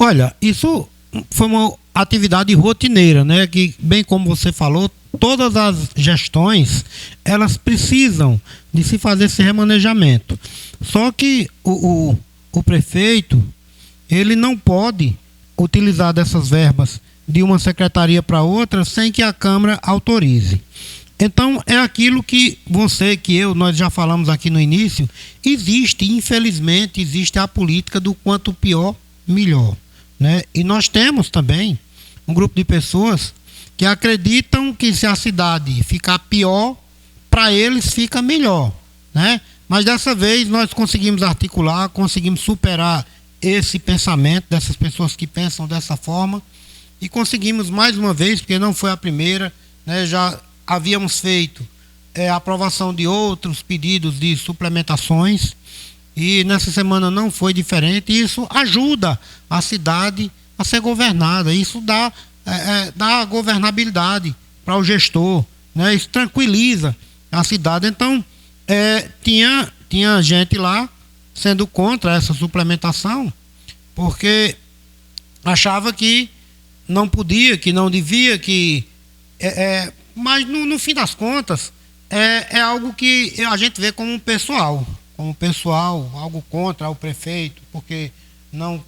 Olha, isso foi uma atividade rotineira, né? Que, bem como você falou, todas as gestões, elas precisam de se fazer esse remanejamento. Só que o prefeito, ele não pode utilizar dessas verbas de uma secretaria para outra sem que a Câmara autorize. Então, é aquilo que nós já falamos aqui no início, infelizmente, existe a política do quanto pior, melhor, né? E nós temos também um grupo de pessoas que acreditam que se a cidade ficar pior, para eles fica melhor, né? Mas dessa vez nós conseguimos articular, conseguimos superar esse pensamento dessas pessoas que pensam dessa forma e conseguimos mais uma vez, porque não foi a primeira, né? Já havíamos feito a aprovação de outros pedidos de suplementações e nessa semana não foi diferente. Isso ajuda a cidade a ser governada, isso dá governabilidade para o gestor, né? Isso tranquiliza a cidade. Então, tinha gente lá sendo contra essa suplementação, porque achava que não podia, que não devia, mas no fim das contas é algo que a gente vê como pessoal, algo contra o prefeito, porque não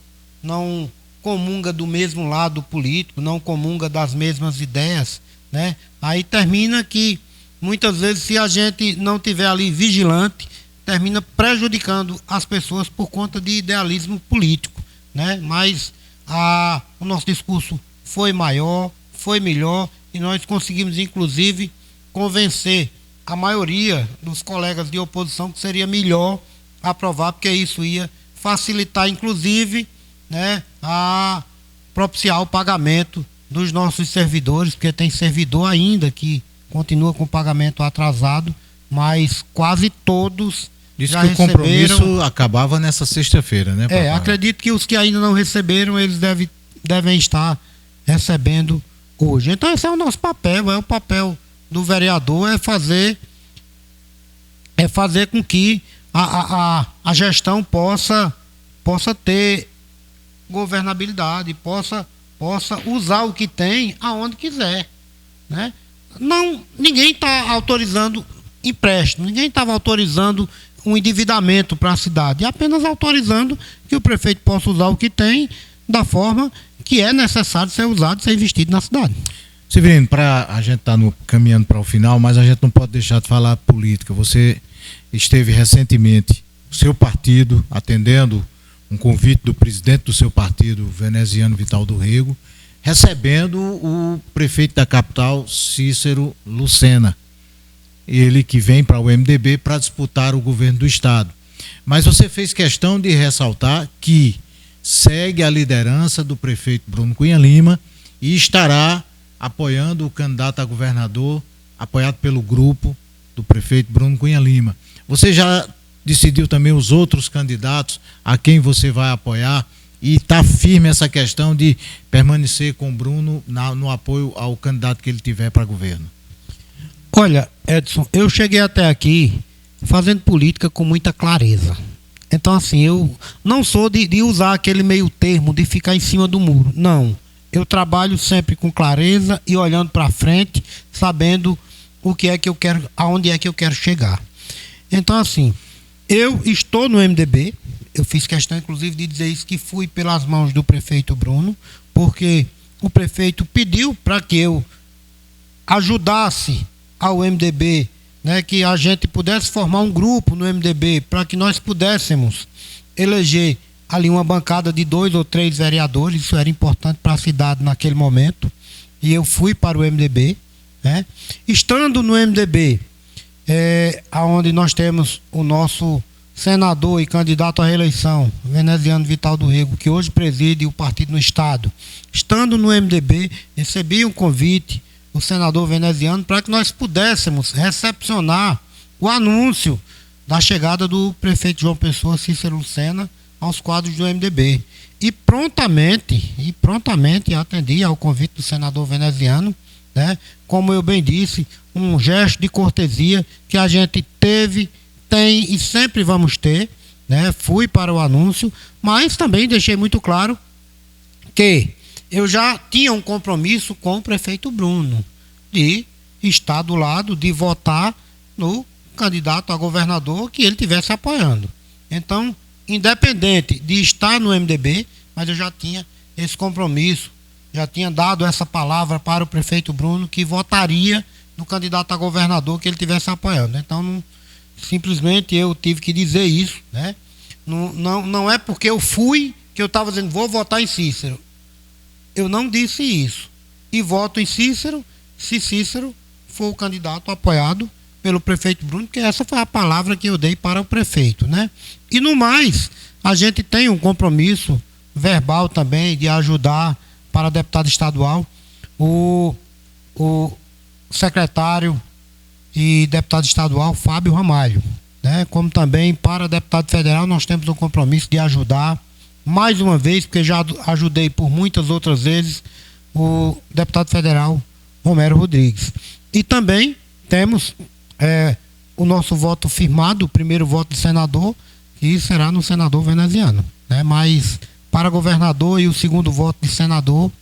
comunga do mesmo lado político, não comunga das mesmas ideias, né? Aí termina que muitas vezes, se a gente não tiver ali vigilante, termina prejudicando as pessoas por conta de idealismo político, né? Mas o nosso discurso foi maior, foi melhor, e nós conseguimos inclusive convencer a maioria dos colegas de oposição que seria melhor aprovar, porque isso ia facilitar inclusive, né, a propiciar o pagamento dos nossos servidores, porque tem servidor ainda que continua com o pagamento atrasado, mas quase todos disse já que receberam. O compromisso acabava nessa sexta-feira, né, papai? Acredito que os que ainda não receberam, eles devem estar recebendo hoje. Então esse é o nosso papel, o papel do vereador é fazer com que a gestão possa ter governabilidade, possa usar o que tem aonde quiser, né? Ninguém está autorizando empréstimo, ninguém estava autorizando um endividamento para a cidade, apenas autorizando que o prefeito possa usar o que tem da forma que é necessário ser usado, ser investido na cidade. Severino, a gente está caminhando para o final, mas a gente não pode deixar de falar política. Você esteve recentemente, o seu partido, atendendo um convite do presidente do seu partido, veneziano Vital do Rego, recebendo o prefeito da capital, Cícero Lucena. Ele que vem para o MDB para disputar o governo do estado. Mas você fez questão de ressaltar que segue a liderança do prefeito Bruno Cunha Lima e estará apoiando o candidato a governador, apoiado pelo grupo do prefeito Bruno Cunha Lima. Você já decidiu também os outros candidatos a quem você vai apoiar e está firme essa questão de permanecer com o Bruno no apoio ao candidato que ele tiver para governo? Olha, Edson, eu cheguei até aqui fazendo política com muita clareza. Então, assim, eu não sou de usar aquele meio termo, de ficar em cima do muro. Não. Eu trabalho sempre com clareza e olhando para frente, sabendo o que é que eu quero, aonde é que eu quero chegar. Então, assim, eu estou no MDB, eu fiz questão, inclusive, de dizer isso, que fui pelas mãos do prefeito Bruno, porque o prefeito pediu para que eu ajudasse ao MDB, né, que a gente pudesse formar um grupo no MDB para que nós pudéssemos eleger ali uma bancada de 2 ou 3 vereadores. Isso era importante para a cidade naquele momento, e eu fui para o MDB, né? Estando no MDB, onde nós temos o nosso senador e candidato à reeleição, veneziano Vital do Rego, que hoje preside o partido no estado. Estando no MDB, recebi um convite do senador veneziano para que nós pudéssemos recepcionar o anúncio da chegada do prefeito João Pessoa, Cícero Lucena, aos quadros do MDB. E prontamente atendi ao convite do senador veneziano, né? Como eu bem disse, um gesto de cortesia que a gente teve, tem e sempre vamos ter, né? Fui para o anúncio, mas também deixei muito claro que eu já tinha um compromisso com o prefeito Bruno de estar do lado, de votar no candidato a governador que ele estivesse apoiando. Então, independente de estar no MDB, mas eu já tinha esse compromisso, já tinha dado essa palavra para o prefeito Bruno que votaria do candidato a governador que ele estivesse apoiando. Então, simplesmente eu tive que dizer isso, né? Não é porque eu fui que eu estava dizendo, vou votar em Cícero. Eu não disse isso. E voto em Cícero, se Cícero for o candidato apoiado pelo prefeito Bruno, que essa foi a palavra que eu dei para o prefeito, né? E no mais, a gente tem um compromisso verbal também de ajudar para deputado estadual o secretário e deputado estadual Fábio Ramalho, né? Como também para deputado federal nós temos um compromisso de ajudar mais uma vez, porque já ajudei por muitas outras vezes o deputado federal Romero Rodrigues. E também temos o nosso voto firmado, o primeiro voto de senador, que será no senador veneziano, né? Mas para governador e o segundo voto de senador,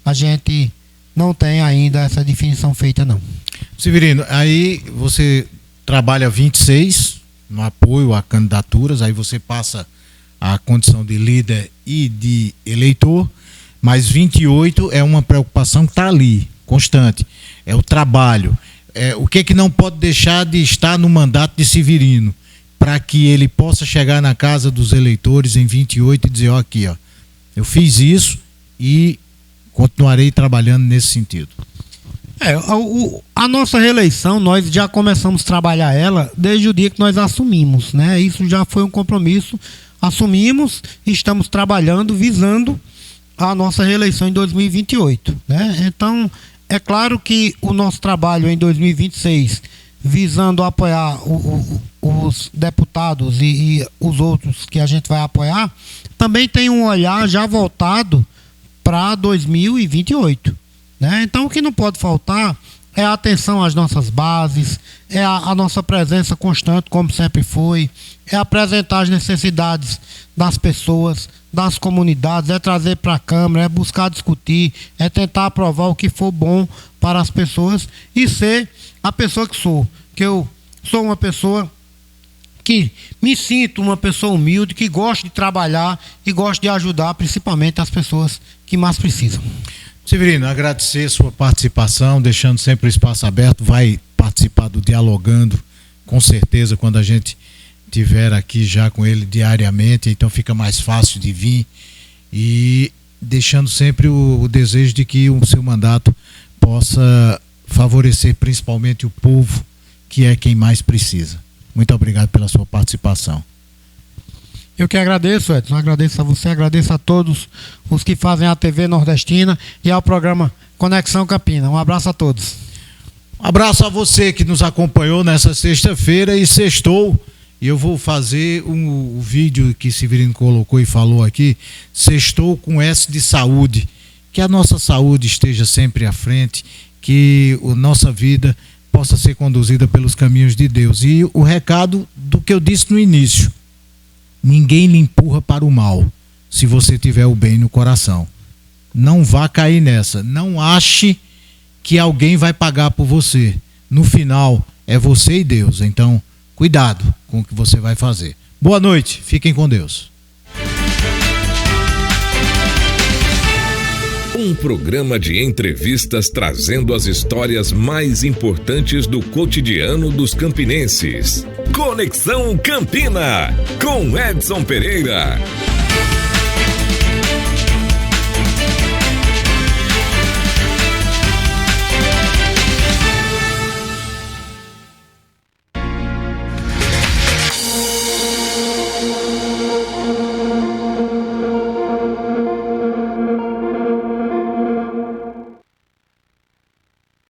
a gente não tem ainda essa definição feita, não. Severino, aí você trabalha 26 no apoio a candidaturas, aí você passa a condição de líder e de eleitor, mas 28 é uma preocupação que está ali, constante, é o trabalho. O que não pode deixar de estar no mandato de Severino, para que ele possa chegar na casa dos eleitores em 28 e dizer, ó, aqui, ó, eu fiz isso e continuarei trabalhando nesse sentido. A nossa reeleição, nós já começamos a trabalhar ela desde o dia que nós assumimos, né? Isso já foi um compromisso, assumimos e estamos trabalhando, visando a nossa reeleição em 2028, né? Então, é claro que o nosso trabalho em 2026, visando apoiar os deputados e os outros que a gente vai apoiar, também tem um olhar já voltado para 2028, né? Então, o que não pode faltar é a atenção às nossas bases, é a nossa presença constante, como sempre foi, é apresentar as necessidades das pessoas, das comunidades, é trazer para a Câmara, é buscar discutir, é tentar aprovar o que for bom para as pessoas e ser a pessoa que sou. Que eu sou uma pessoa que me sinto uma pessoa humilde, que gosta de trabalhar e gosta de ajudar principalmente as pessoas que mais precisam. Severino, agradecer sua participação, deixando sempre o espaço aberto, vai participar do Dialogando, com certeza, quando a gente estiver aqui já com ele diariamente, então fica mais fácil de vir, e deixando sempre o desejo de que o seu mandato possa favorecer principalmente o povo, que é quem mais precisa. Muito obrigado pela sua participação. Eu que agradeço, Edson, agradeço a você, agradeço a todos os que fazem a TV Nordestina e ao programa Conexão Campina. Um abraço a todos. Um abraço a você que nos acompanhou nessa sexta-feira e sextou. E eu vou fazer o vídeo que Severino colocou e falou aqui, sextou com S de saúde. Que a nossa saúde esteja sempre à frente, que a nossa vida possa ser conduzida pelos caminhos de Deus. E o recado do que eu disse no início: ninguém lhe empurra para o mal, se você tiver o bem no coração. Não vá cair nessa. Não ache que alguém vai pagar por você. No final, é você e Deus. Então, cuidado com o que você vai fazer. Boa noite. Fiquem com Deus. Um programa de entrevistas trazendo as histórias mais importantes do cotidiano dos campinenses. Conexão Campina, com Edson Pereira.